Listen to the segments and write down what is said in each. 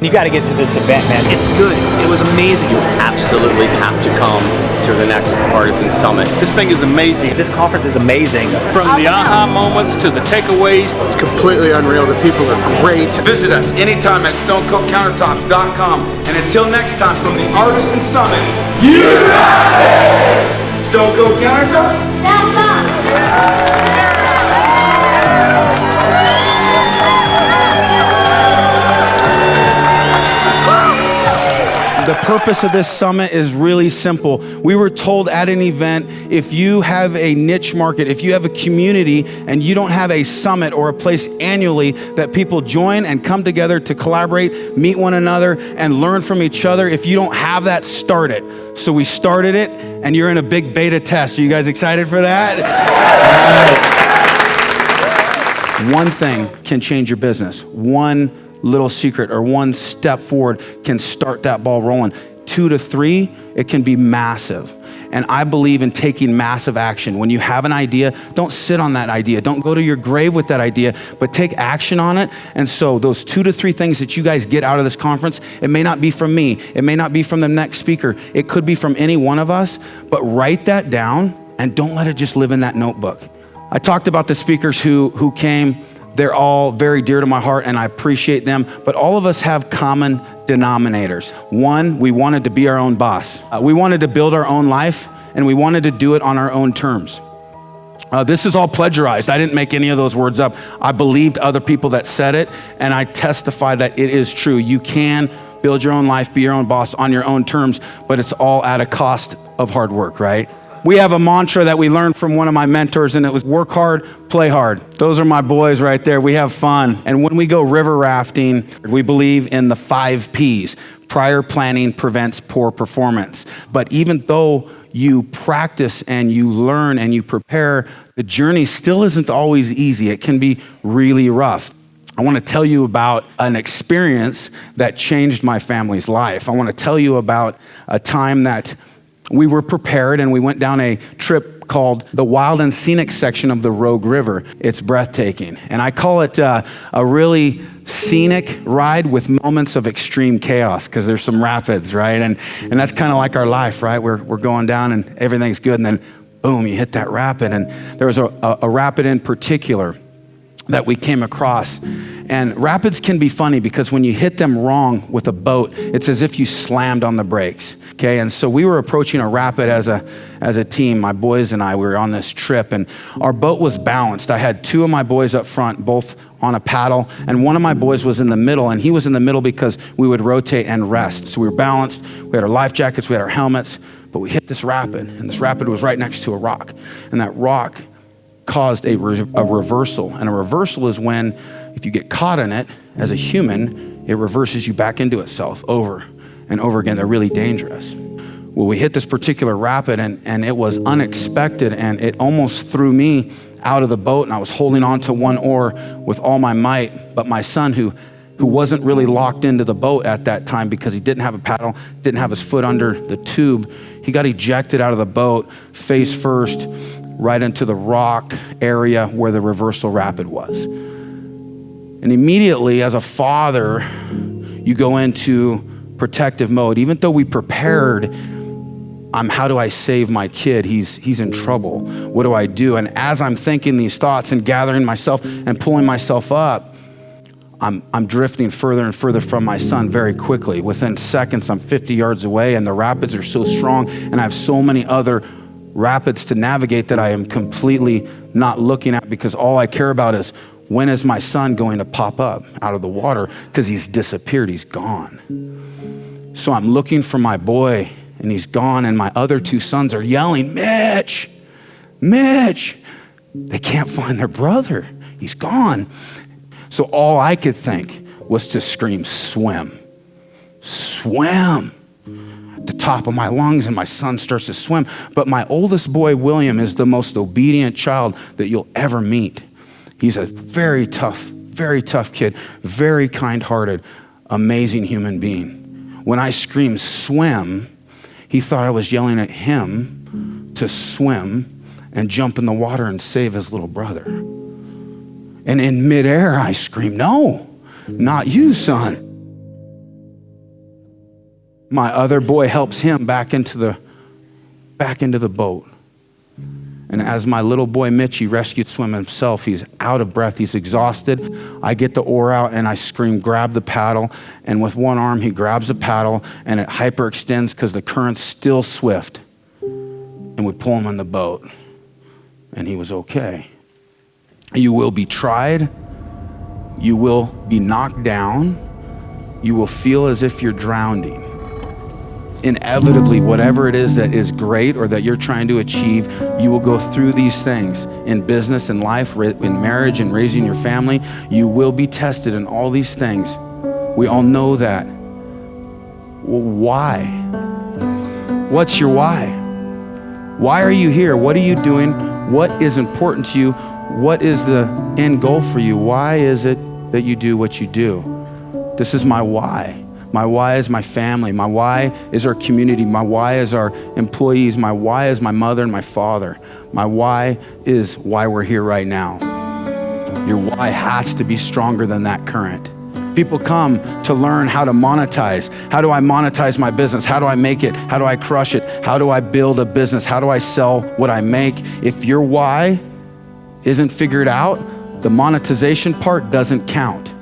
You got to get to this event, man. It's good. It was amazing. You absolutely have to come to the next Artisan Summit. This thing is amazing. This conference is amazing. From the aha moments to the takeaways. It's completely unreal. The people are great. Visit us anytime at stonecoatcountertops.com. And until next time, from the Artisan Summit, you got it! Stone Coat Countertops.com. The purpose of this summit is really simple. We were told at an event, if you have a niche market, if you have a community and you don't have a summit or a place annually that people join and come together to collaborate, meet one another, and learn from each other, if you don't have that, start it. So we started it, and you're in a big beta test. Are you guys excited for that? All right. One thing can change your business. One little secret or one step forward can start that ball rolling. 2 to 3, it can be massive. And I believe in taking massive action. When you have an idea, don't sit on that idea. Don't go to your grave with that idea, but take action on it. And so those 2 to 3 things that you guys get out of this conference, it may not be from me. It may not be from the next speaker. It could be from any one of us, but write that down and don't let it just live in that notebook. I talked about the speakers who came. They're all very dear to my heart and I appreciate them, but all of us have common denominators. One, we wanted to be our own boss. We wanted to build our own life and we wanted to do it on our own terms. This is all plagiarized. I didn't make any of those words up. I believed other people that said it and I testify that it is true. You can build your own life, be your own boss on your own terms, but it's all at a cost of hard work, right? We have a mantra that we learned from one of my mentors, and it was work hard, play hard. Those are my boys right there. We have fun. And when we go river rafting, we believe in the 5 Ps. Prior planning prevents poor performance. But even though you practice and you learn and you prepare, the journey still isn't always easy. It can be really rough. I want to tell you about an experience that changed my family's life. I want to tell you about a time that we were prepared and we went down a trip called the Wild and Scenic section of the Rogue River. It's breathtaking. And I call it a really scenic ride with moments of extreme chaos because there's some rapids, right? And that's kind of like our life, right? We're going down and everything's good and then boom, you hit that rapid. And there was a rapid in particular that we came across. And rapids can be funny because when you hit them wrong with a boat, it's as if you slammed on the brakes, okay? And so we were approaching a rapid as a team, my boys and I, we were on this trip and our boat was balanced. I had 2 of my boys up front, both on a paddle, and one of my boys was in the middle, and he was in the middle because we would rotate and rest. So we were balanced, we had our life jackets, we had our helmets, but we hit this rapid, and this rapid was right next to a rock, and that rock caused a reversal. And a reversal is when, if you get caught in it as a human, it reverses you back into itself over and over again. They're really dangerous. Well, we hit this particular rapid and it was unexpected and it almost threw me out of the boat and I was holding on to one oar with all my might. But my son, who wasn't really locked into the boat at that time because he didn't have a paddle, didn't have his foot under the tube, he got ejected out of the boat face first, right into the rock area where the reversal rapid was. And immediately, as a father, you go into protective mode. Even though we prepared, how do I save my kid? He's in trouble. What do I do? And as I'm thinking these thoughts and gathering myself and pulling myself up, I'm drifting further and further from my son very quickly. Within seconds, I'm 50 yards away, and the rapids are so strong, and I have so many other rapids to navigate that I am completely not looking at because all I care about is when is my son going to pop up out of the water because he's disappeared, he's gone. So I'm looking for my boy and he's gone and my other 2 sons are yelling, Mitch, Mitch. They can't find their brother, he's gone. So all I could think was to scream, swim, swim. The top of my lungs and my son starts to swim. But my oldest boy, William, is the most obedient child that you'll ever meet. He's a very tough kid, very kind-hearted, amazing human being. When I screamed swim, he thought I was yelling at him to swim and jump in the water and save his little brother. And in midair, I screamed, no, not you, son. My other boy helps him back into the boat. And as my little boy Mitchie rescued swim himself, he's out of breath, he's exhausted. I get the oar out and I scream, grab the paddle. And with one arm, he grabs the paddle and it hyperextends because the current's still swift. And we pull him in the boat. And he was okay. You will be tried. You will be knocked down. You will feel as if you're drowning. Inevitably, whatever it is that is great or that you're trying to achieve, you will go through these things in business and life, in marriage and raising your family. You will be tested in all these things. We all know that. Well, why? What's your why? Why are you here? What are you doing? What is important to you? What is the end goal for you? Why is it that you do what you do? This is my why. My why is my family. My why is our community. My why is our employees. My why is my mother and my father. My why is why we're here right now. Your why has to be stronger than that current. People come to learn how to monetize. How do I monetize my business? How do I make it? How do I crush it? How do I build a business? How do I sell what I make? If your why isn't figured out, the monetization part doesn't count.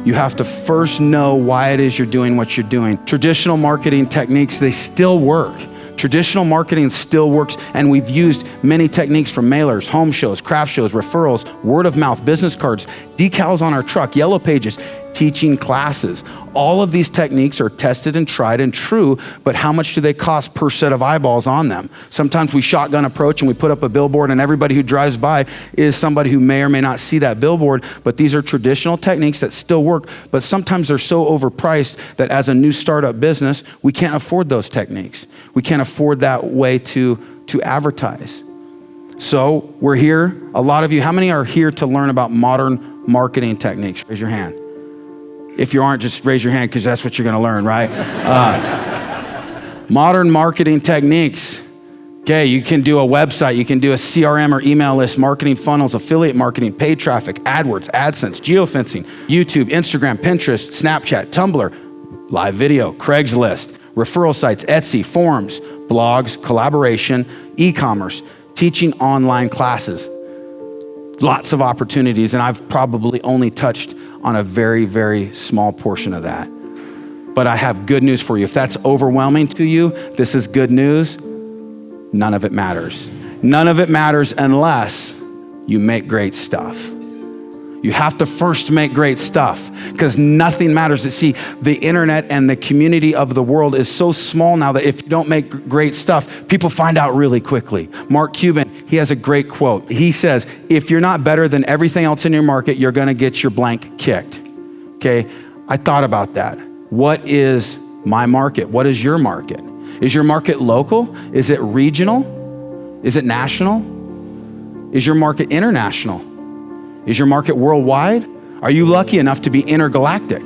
You have to first know why it is you're doing what you're doing. Traditional marketing techniques, they still work. Traditional marketing still works, and we've used many techniques from mailers, home shows, craft shows, referrals, word of mouth, business cards, decals on our truck, yellow pages, teaching classes. All of these techniques are tested and tried and true, but how much do they cost per set of eyeballs on them? Sometimes we shotgun approach and we put up a billboard and everybody who drives by is somebody who may or may not see that billboard, but these are traditional techniques that still work, but sometimes they're so overpriced that as a new startup business, we can't afford those techniques. We can't afford that way to advertise. So we're here, a lot of you, how many are here to learn about modern marketing techniques? Raise your hand. If you aren't, just raise your hand because that's what you're going to learn, right? Modern marketing techniques. Okay, you can do a website, you can do a CRM or email list, marketing funnels, affiliate marketing, paid traffic, AdWords, AdSense, geofencing, YouTube, Instagram, Pinterest, Snapchat, Tumblr, live video, Craigslist, referral sites, Etsy, forums, blogs, collaboration, e-commerce, teaching online classes. Lots of opportunities, and I've probably only touched on a very, very small portion of that. But I have good news for you. If that's overwhelming to you, this is good news. None of it matters. None of it matters unless you make great stuff. You have to first make great stuff because nothing matters. See, the internet and the community of the world is so small now that if you don't make great stuff, people find out really quickly. Mark Cuban, he has a great quote. He says, if you're not better than everything else in your market, you're gonna get your blank kicked. Okay, I thought about that. What is my market? What is your market? Is your market local? Is it regional? Is it national? Is your market international? Is your market worldwide? Are you lucky enough to be intergalactic?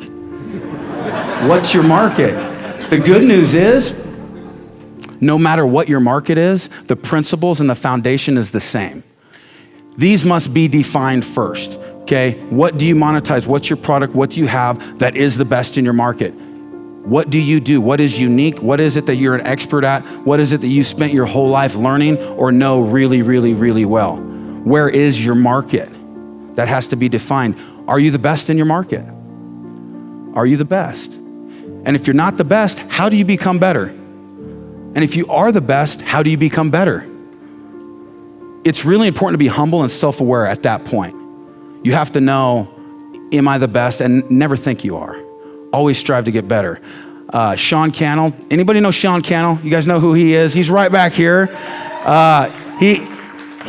What's your market? The good news is, no matter what your market is, the principles and the foundation is the same. These must be defined first, okay? What do you monetize? What's your product? What do you have that is the best in your market? What do you do? What is unique? What is it that you're an expert at? What is it that you spent your whole life learning or know really, really, really well? Where is your market? That has to be defined. Are you the best in your market? Are you the best? And if you're not the best, how do you become better? And if you are the best, how do you become better? It's really important to be humble and self-aware at that point. You have to know, am I the best? And never think you are. Always strive to get better. Sean Cannell, anybody know Sean Cannell? You guys know who he is? He's right back here.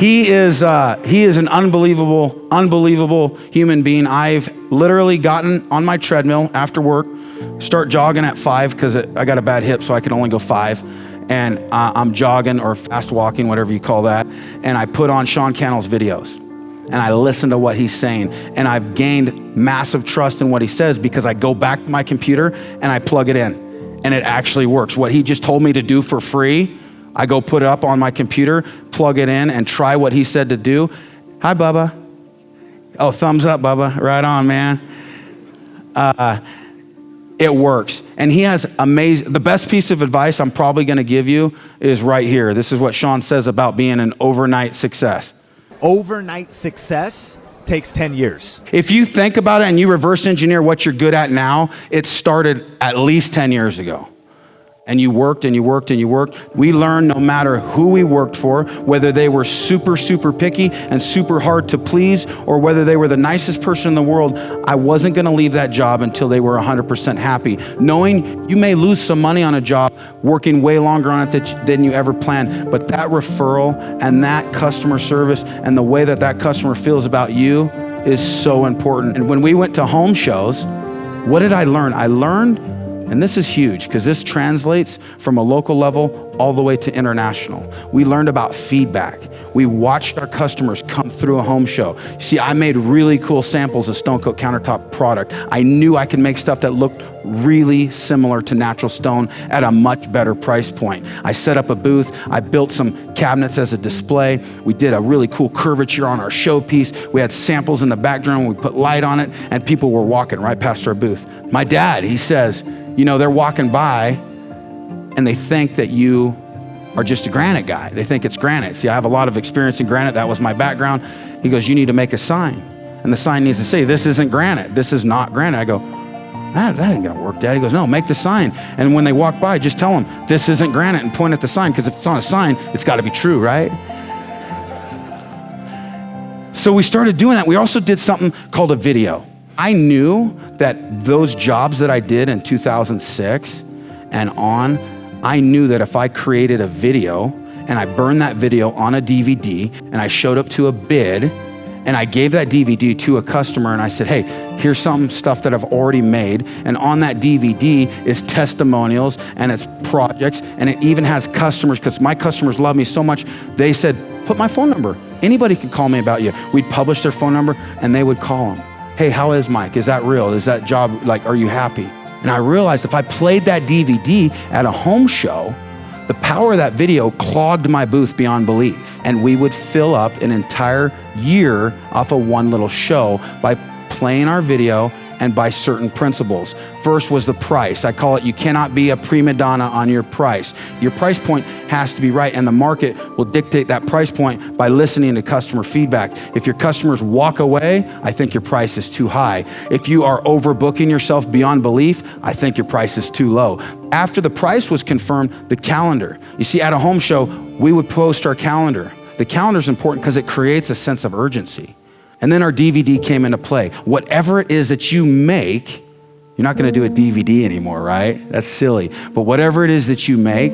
He is an unbelievable human being. I've literally gotten on my treadmill after work, start jogging at 5 because I got a bad hip, so I can only go 5. And I'm jogging or fast walking, whatever you call that. And I put on Sean Cannell's videos and I listen to what he's saying. And I've gained massive trust in what he says because I go back to my computer and I plug it in and it actually works. What he just told me to do for free, I go put it up on my computer, plug it in, and try what he said to do. Hi, Bubba. Oh, thumbs up, Bubba. Right on, man. It works. And he has the best piece of advice I'm probably gonna give you is right here. This is what Sean says about being an overnight success. Overnight success takes 10 years. If you think about it and you reverse engineer what you're good at now, it started at least 10 years ago. And you worked and you worked and you worked. We learned no matter who we worked for, whether they were super, super picky and super hard to please, or whether they were the nicest person in the world, I wasn't gonna leave that job until they were 100% happy. Knowing you may lose some money on a job, working way longer on it than you ever planned, but that referral and that customer service and the way that that customer feels about you is so important. And when we went to home shows, what did I learn? I learned, and this is huge because this translates from a local level all the way to international. We learned about feedback. We watched our customers come through a home show. See, I made really cool samples of Stone Coat Countertop product. I knew I could make stuff that looked really similar to natural stone at a much better price point. I set up a booth. I built some cabinets as a display. We did a really cool curvature on our showpiece. We had samples in the background. We put light on it, and people were walking right past our booth. My dad, he says, you know, they're walking by and they think that you are just a granite guy. They think it's granite. See, I have a lot of experience in granite. That was my background. He goes, you need to make a sign. And the sign needs to say, this isn't granite. This is not granite. I go, that ain't gonna work, Dad. He goes, no, make the sign. And when they walk by, just tell them, this isn't granite, and point at the sign, because if it's on a sign, it's gotta be true, right? So we started doing that. We also did something called a video. I knew that those jobs that I did in 2006 and on, I knew that if I created a video and I burned that video on a DVD and I showed up to a bid and I gave that DVD to a customer and I said, hey, here's some stuff that I've already made. And on that DVD is testimonials and it's projects and it even has customers, because my customers love me so much. They said, put my phone number. Anybody can call me about you. We'd publish their phone number and they would call them. Hey, how is Mike? Is that real? Is that job, like, are you happy? And I realized if I played that DVD at a home show, the power of that video clogged my booth beyond belief. And we would fill up an entire year off of one little show by playing our video and by certain principles. First was the price. I call it, you cannot be a prima donna on your price. Your price point has to be right, and the market will dictate that price point by listening to customer feedback. If your customers walk away, I think your price is too high. If you are overbooking yourself beyond belief, I think your price is too low. After the price was confirmed, the calendar. You see, at a home show, we would post our calendar. The calendar is important because it creates a sense of urgency. And then our DVD came into play. Whatever it is that you make, you're not gonna do a DVD anymore, right? That's silly. But whatever it is that you make,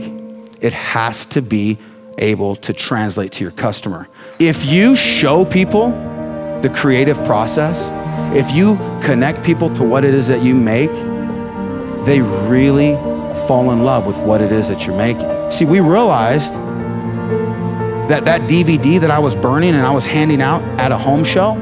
it has to be able to translate to your customer. If you show people the creative process, if you connect people to what it is that you make, they really fall in love with what it is that you're making. See, we realized that DVD that I was burning and I was handing out at a home show,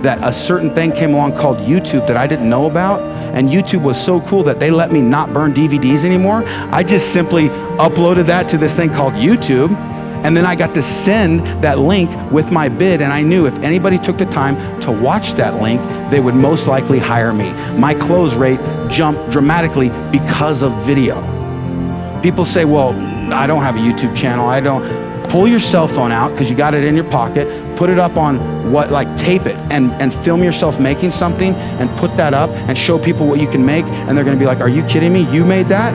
that a certain thing came along called YouTube that I didn't know about, and YouTube was so cool that they let me not burn DVDs anymore. I just simply uploaded that to this thing called YouTube, and then I got to send that link with my bid, and I knew if anybody took the time to watch that link, they would most likely hire me. My close rate jumped dramatically because of video. People say, well, I don't have a YouTube channel, I don't. Pull your cell phone out, because you got it in your pocket, put it up on tape it and film yourself making something and put that up and show people what you can make, and they're gonna be like, are you kidding me? You made that?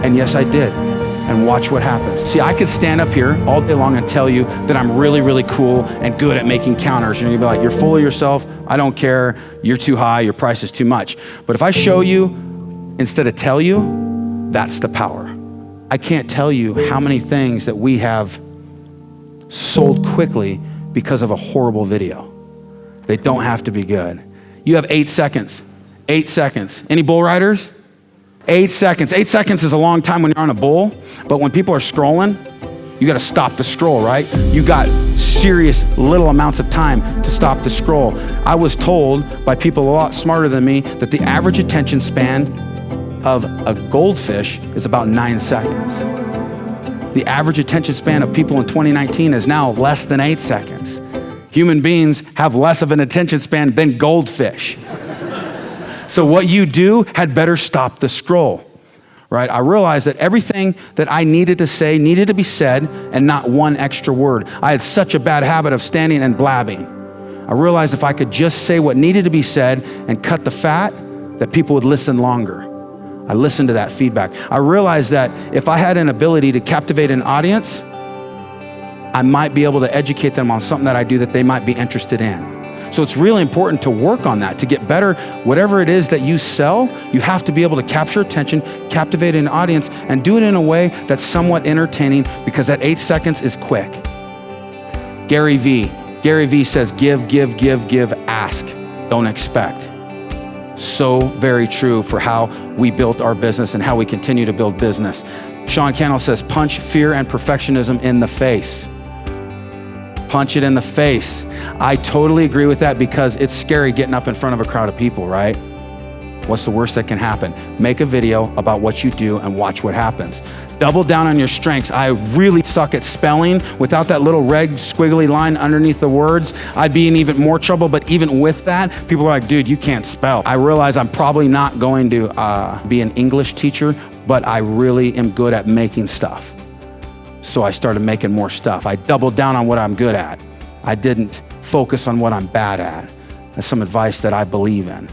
And yes, I did. And watch what happens. See, I could stand up here all day long and tell you that I'm really, really cool and good at making counters. And you'd be like, you're full of yourself, I don't care, you're too high, your price is too much. But if I show you instead of tell you, that's the power. I can't tell you how many things that we have sold quickly because of a horrible video. They don't have to be good. You have 8 seconds. 8 seconds. Any bull riders? 8 seconds. 8 seconds is a long time when you're on a bull, but when people are scrolling, you gotta stop the scroll, right? You got serious little amounts of time to stop the scroll. I was told by people a lot smarter than me that the average attention span of a goldfish is about 9 seconds. The average attention span of people in 2019 is now less than 8 seconds. Human beings have less of an attention span than goldfish. So what you do had better stop the scroll, right? I realized that everything that I needed to say needed to be said and not one extra word. I had such a bad habit of standing and blabbing. I realized if I could just say what needed to be said and cut the fat, that people would listen longer. I listened to that feedback. I realized that if I had an ability to captivate an audience, I might be able to educate them on something that I do that they might be interested in. So it's really important to work on that, to get better. Whatever it is that you sell, you have to be able to capture attention, captivate an audience, and do it in a way that's somewhat entertaining, because that 8 seconds is quick. Gary Vee says, give, ask, don't expect. So very true for how we built our business and how we continue to build business. Sean Cannell says, punch fear and perfectionism in the face. Punch it in the face. I totally agree with that, because it's scary getting up in front of a crowd of people, right? What's the worst that can happen? Make a video about what you do and watch what happens. Double down on your strengths. I really suck at spelling. Without that little red squiggly line underneath the words, I'd be in even more trouble. But even with that, people are like, dude, you can't spell. I realize I'm probably not going to be an English teacher, but I really am good at making stuff. So I started making more stuff. I doubled down on what I'm good at. I didn't focus on what I'm bad at. That's some advice that I believe in.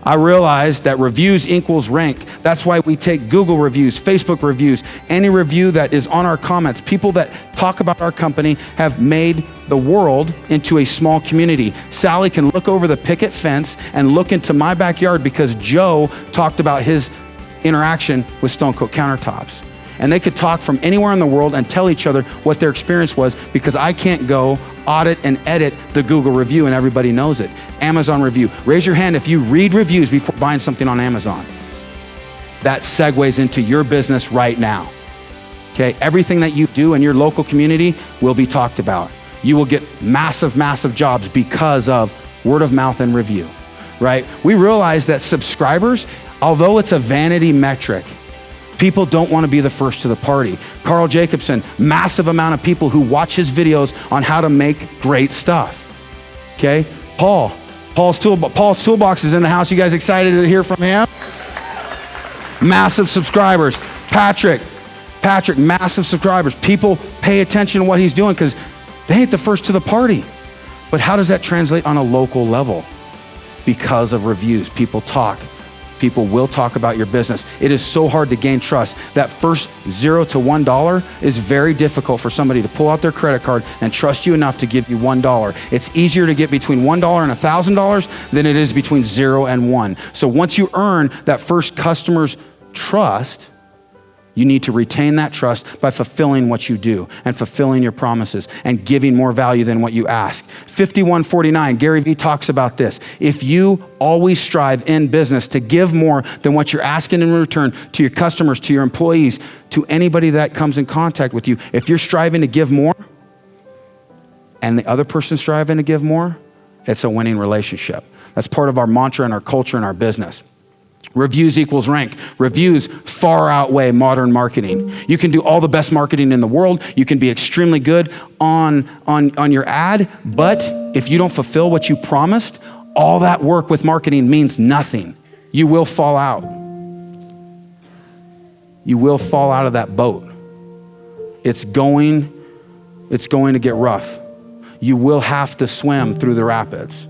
I realized that reviews equals rank. That's why we take Google reviews, Facebook reviews, any review that is on our comments. People that talk about our company have made the world into a small community. Sally can look over the picket fence and look into my backyard because Joe talked about his interaction with Stone Coat Countertops. And they could talk from anywhere in the world and tell each other what their experience was, because I can't go audit and edit the Google review and everybody knows it. Amazon review. Raise your hand if you read reviews before buying something on Amazon. That segues into your business right now. Okay, everything that you do in your local community will be talked about. You will get massive jobs because of word of mouth and review, right? We realize that subscribers, although it's a vanity metric, people don't want to be the first to the party. Carl Jacobson, massive amount of people who watch his videos on how to make great stuff. Okay, Paul's Toolbox is in the house. You guys excited to hear from him? Massive subscribers. Patrick, massive subscribers. People pay attention to what he's doing because they ain't the first to the party. But how does that translate on a local level? Because of reviews. People talk. People will talk about your business. It is so hard to gain trust. That first $0 to $1 is very difficult for somebody to pull out their credit card and trust you enough to give you $1. It's easier to get between $1 and $1,000 than it is between 0 and 1. So once you earn that first customer's trust, you need to retain that trust by fulfilling what you do and fulfilling your promises and giving more value than what you ask. 5149, Gary Vee talks about this. If you always strive in business to give more than what you're asking in return to your customers, to your employees, to anybody that comes in contact with you, if you're striving to give more and the other person's striving to give more, it's a winning relationship. That's part of our mantra and our culture and our business. Reviews equals rank. Reviews far outweigh modern marketing. You can do all the best marketing in the world. You can be extremely good on your ad, but if you don't fulfill what you promised, all that work with marketing means nothing. You will fall out. You will fall out of that boat. It's going to get rough. You will have to swim through the rapids.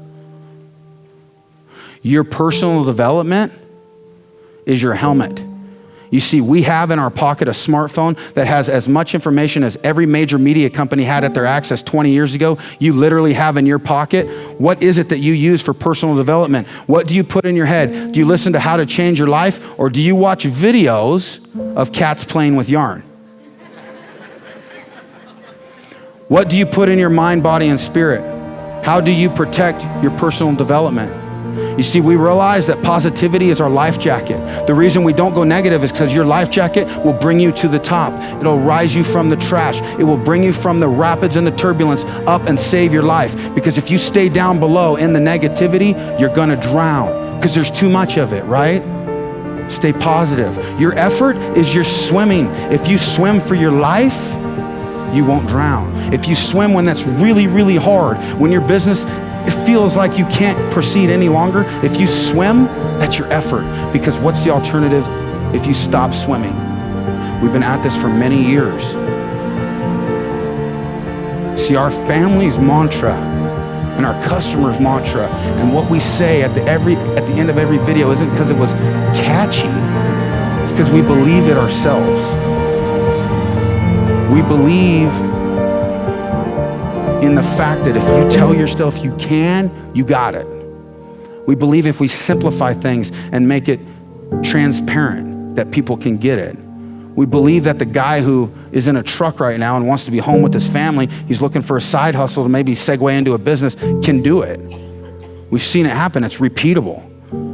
Your personal development is your helmet. You see, we have in our pocket a smartphone that has as much information as every major media company had at their access 20 years ago. You literally have in your pocket. What is it that you use for personal development? What do you put in your head? Do you listen to how to change your life, or do you watch videos of cats playing with yarn? What do you put in your mind, body, and spirit? How do you protect your personal development? You see, we realize that positivity is our life jacket. The reason we don't go negative is because your life jacket will bring you to the top. It'll rise you from the trash. It will bring you from the rapids and the turbulence up and save your life. Because if you stay down below in the negativity, you're gonna drown because there's too much of it, right? Stay positive. Your effort is your swimming. If you swim for your life, you won't drown. If you swim when that's really, really hard, when your business it feels like you can't proceed any longer, if you swim, that's your effort. Because what's the alternative if you stop swimming? We've been at this for many years. See, our family's mantra and our customers' mantra and what we say at the end of every video isn't because it was catchy. It's because we believe it ourselves. We believe in the fact that if you tell yourself you can, you got it. We believe if we simplify things and make it transparent, that people can get it. We believe that the guy who is in a truck right now and wants to be home with his family, he's looking for a side hustle to maybe segue into a business, can do it. We've seen it happen. It's repeatable.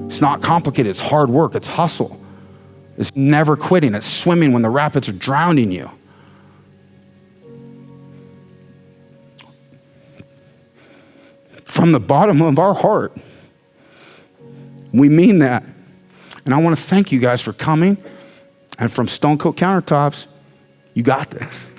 It's not complicated. It's hard work. It's hustle. It's never quitting. It's swimming when the rapids are drowning you. From the bottom of our heart, we mean that. And I want to thank you guys for coming. And from Stone Coat Countertops, you got this.